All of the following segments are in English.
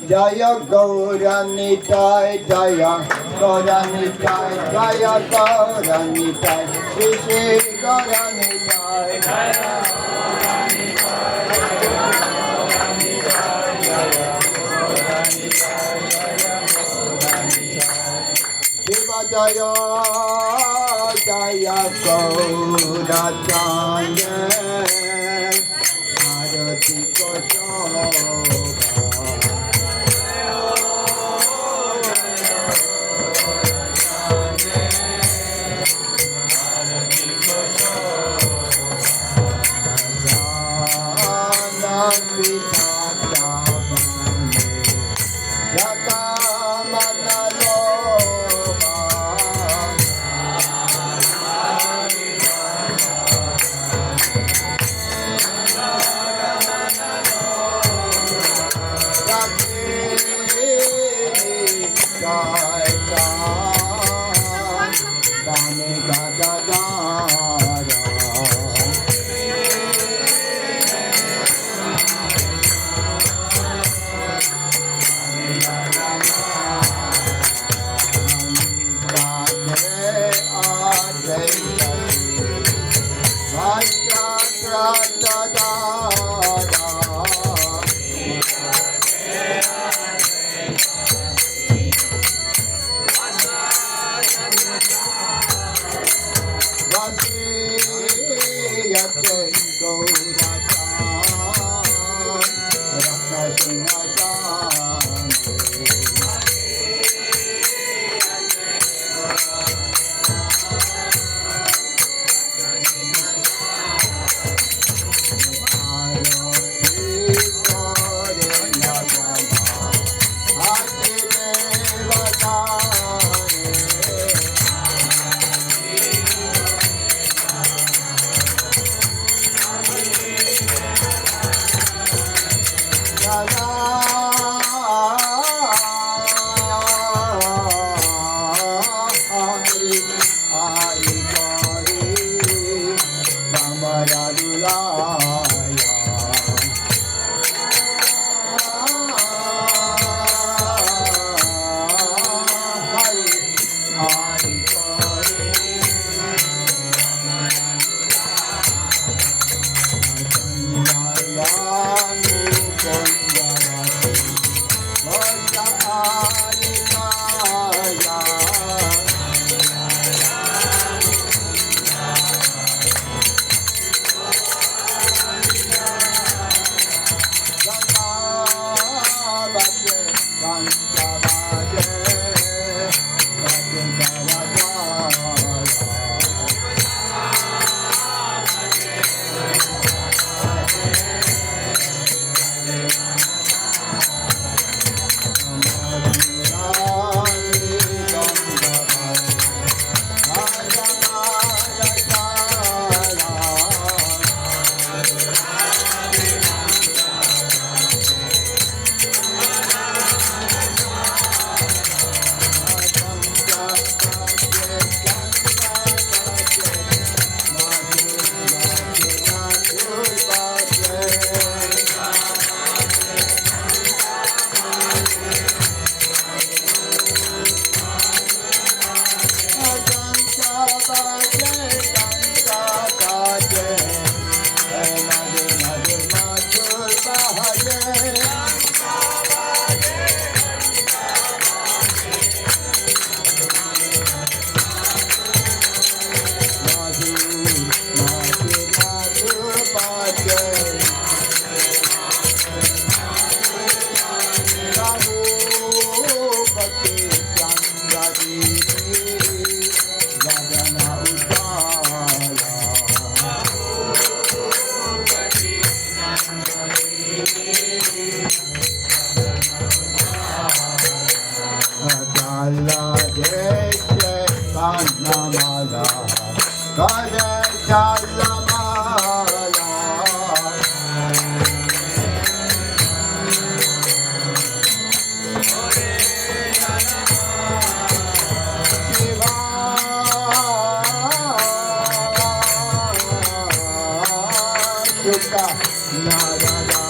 Jaya Gauranitai, Jaya Gauranitai, Jaya Gauranitai, Shri Shri Gauranitai, Jaya Shiva Jaya Jaya Gaurachandra Bharati Koshobha Sukha Narada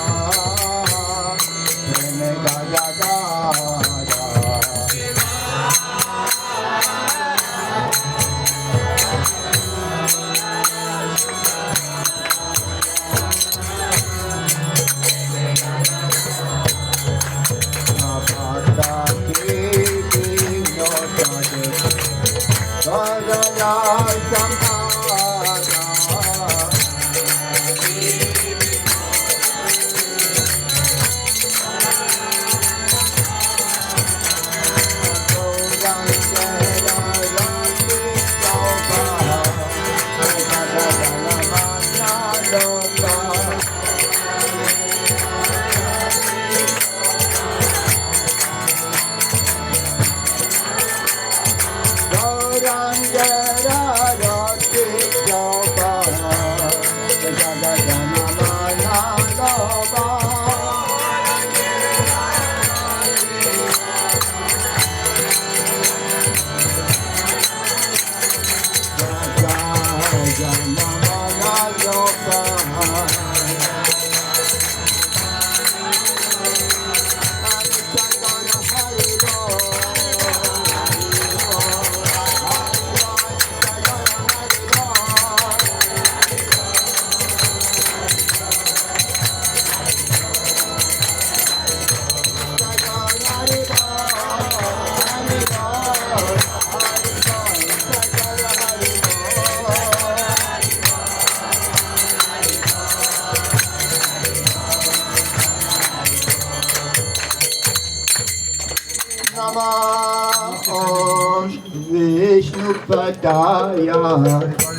Vishnupadaya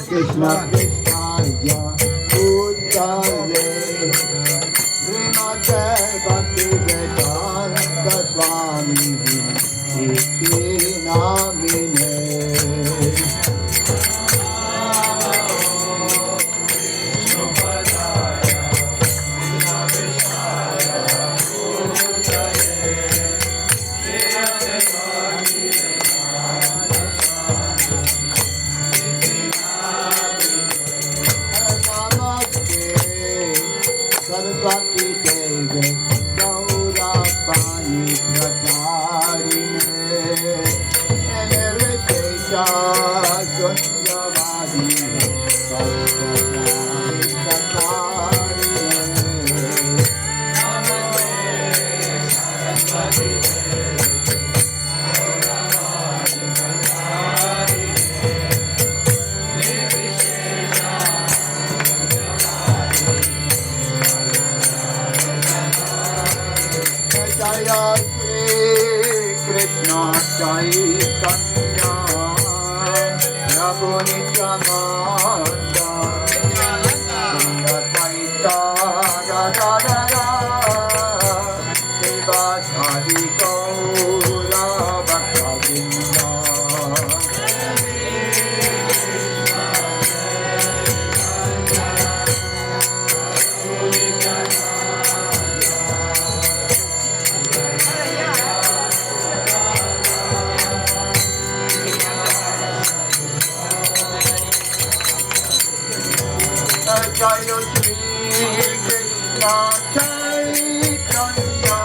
Krishna Krishnaya Bhutale Srimate Bhaktivedanta Swami Iti Namine Saraswati Devi Gaurapani Pratarine Nirvishesha Sunyavadi Saraswati Pratarine Saraswati Jaya Shri Krishna Chaitanya Prabhu Nityananda Shri Advaita Gadadara Srivasadi Gaura Bhakta-vrinda Jaya Shri Krishna Chaitanya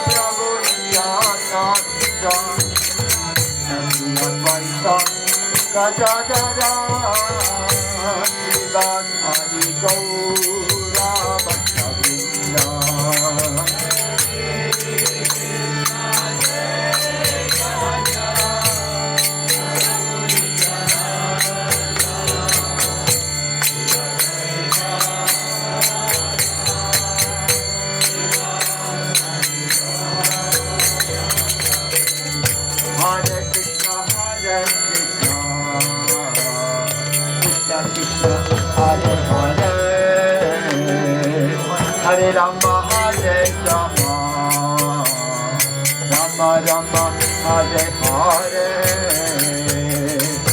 Prabhu Nityananda Shri Advaita Gadadara Srivasadi Gaura Bhakta-vrinda Hare Krishna, Hare Krishna, Krishna Krishna, Hare Hare, Hare Rama, Hare Rama, Rama Rama, Hare Hare.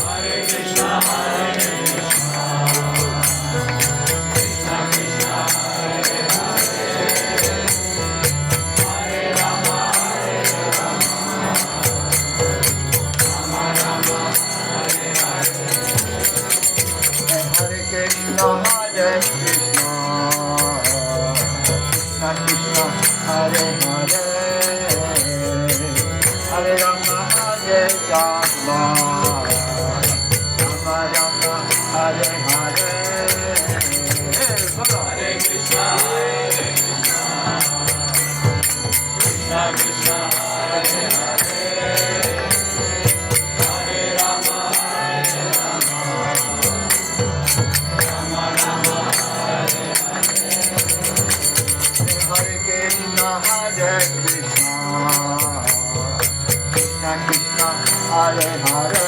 Hare Krishna, Hare Krishna, Krishna Krishna, Hare Hare, Hare Rama, Hare Rama. Hare Krishna, Hare Krishna, Krishna Krishna, Hare Hare, Hare Rama, Hare Rama, Rama Rama, Hare Hare. Hare Krishna, Krishna Krishna, Hare Hare, Hare Rama, Hare Rama, Rama Rama, Hare Hare. Hare Krishna, Hare Krishna, Krishna Krishna, Hare Hare,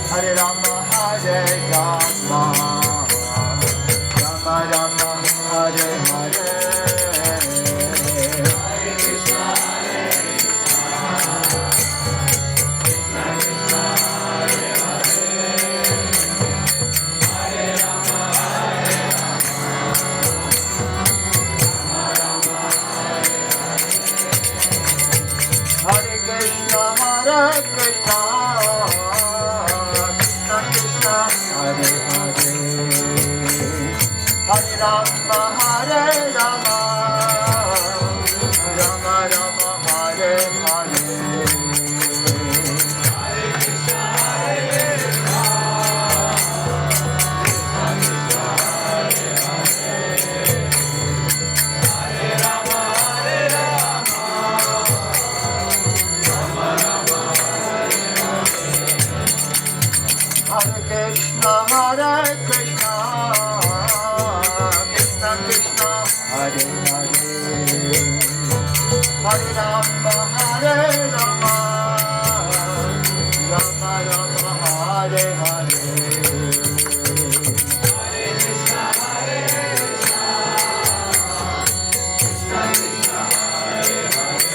Hare Rama, Hare Rama, Rama Rama, Hare Hare. Hare Krishna, Hare Krishna, Krishna Krishna, Hare Hare, Hare Rama, Hare Rama, Hare Krishna, Hare Krishna, Krishna Krishna, Hare Hare, Hare Rama, Hare Rama, Rama Rama, Hare Hare. Hare Krishna, Hare Krishna, Krishna Krishna, Hare Hare, Hare Rama, Hare Rama, Rama Rama, Hare Krishna, Hare Krishna, Krishna Krishna, Hare Hare, Hare Rama, Hare Rama, Rama Rama, Hare Hare. Hare Krishna, Hare Krishna, Krishna Krishna, Hare Hare,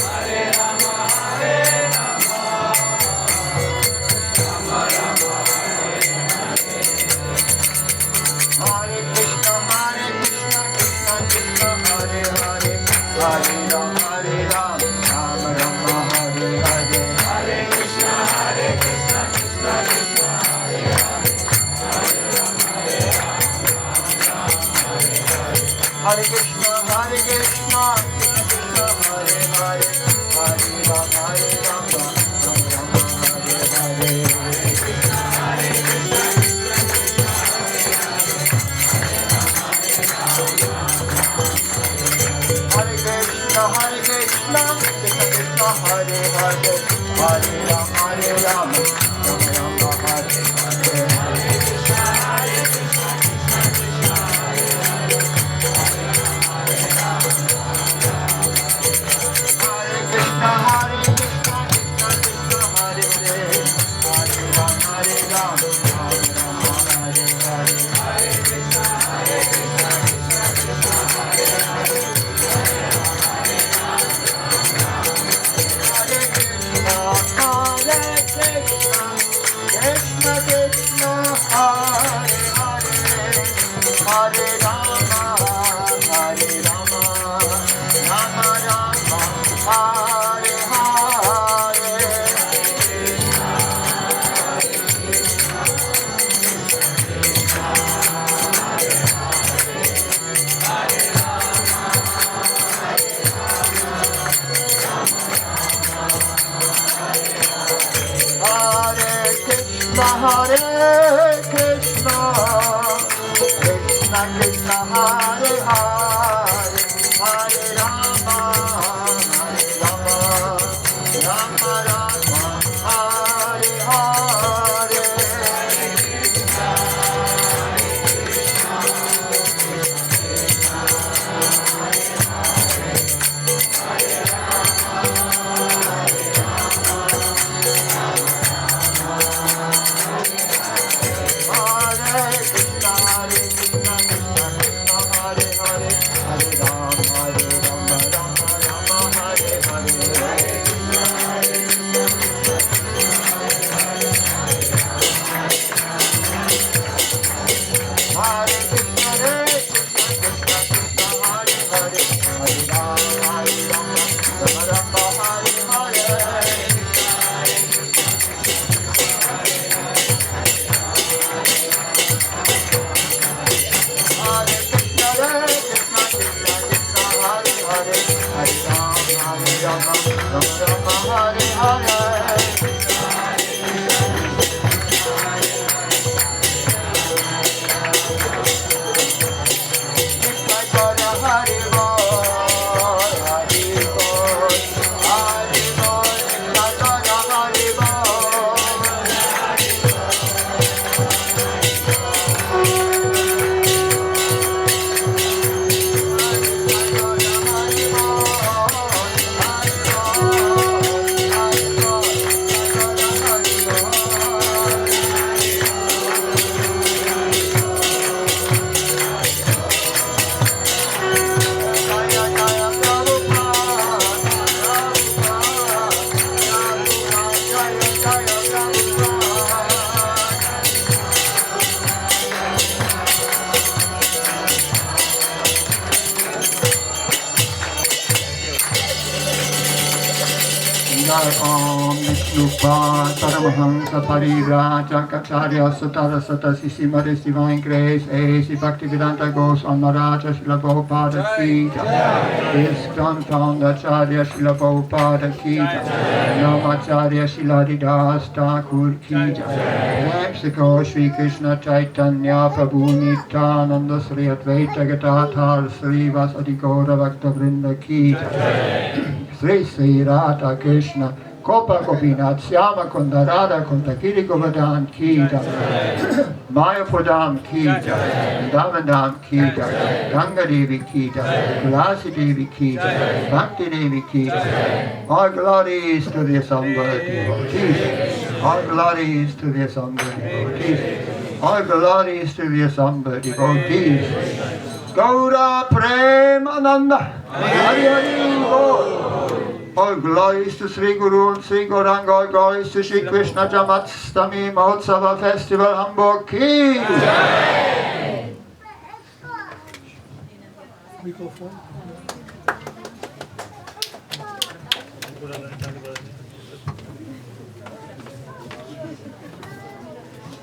Hare Rama, Hare Rama, Rama Rama, Hare Hare. Hare Krishna, Hare Krishna, Krishna Krishna, Hare Hare, Hare Rama, Hare Rama, Rama Rama, Hare Hare. Hare Krishna, Hare Krishna, Krishna Krishna, Hare Hare, Hare Rama, Hare Rama, Hare Krishna, Hare Krishna, Krishna Krishna, Hare Hare, Hare Rama, Hare Rama, Rama Rama, Hare Hare. Hare Krishna, Hare Krishna, Krishna Krishna, Hare Hare, Hare Rama, Hare Rama, Rama Rama, Hare Hare. Hare Krishna, Hare Krishna, Krishna Krishna, Hare Hare, Hare Rama, Hare Rama, Hare Krishna, Hare Krishna, Krishna Krishna, Hare Hare, Hare Rama, Hare Rama, Rama Rama, Hare Hare. Hare Krishna, Hare Krishna, Krishna Krishna, Hare Hare, Krishna Krishna, Hare Hare, Hare Rama, Hare Rama, Rama Rama, Hare Hare. Hare Krishna, Hare Krishna, Krishna Krishna, Hare Hare, Hare Rama, Hare Rama, Rama Rama, Hare Hare. Hare Krishna, Hare Krishna, Krishna Krishna, Hare Hare, Hare Om Vishnupada Paramahansa Parivrajakacharya Sutara Sata Sisimare Divine Grace A.C. Bhaktivedanta Goswami Maharaja Srila Prabhupada Ki Jai. ISKCON Founder Acharya Srila Prabhupada Ki Jai. Namacharya Srila Haridas Thakur Ki Jai. Mexico Shri Krishna Chaitanya Prabhu Nityananda Sri Advaita Gadadhar Sri Vasadi Gaura Bhakta Vrinda Ki Jai. Sri Sri Radha Krishna Kopa Gopinath Syama Kunda Radha Kunda Giri Govardhan Ki Jai. Mayapurdam Ki Jai. Damandam Ki Jai. Ganga Devi Ki Jai. Tulasi Devi Ki Jai. Bhakti Devi Ki Jai. All glories to the assembled devotees. All glories to the assembled devotees. All glories to the assembled devotees. Gaura Prem Ananda Hari Hari Bol. All glories to Sri Guru and Sri Gauranga. All glories to Sri Krishna Jamatstami Mahotsava Festival Hamburg Ki Jai. We go forward.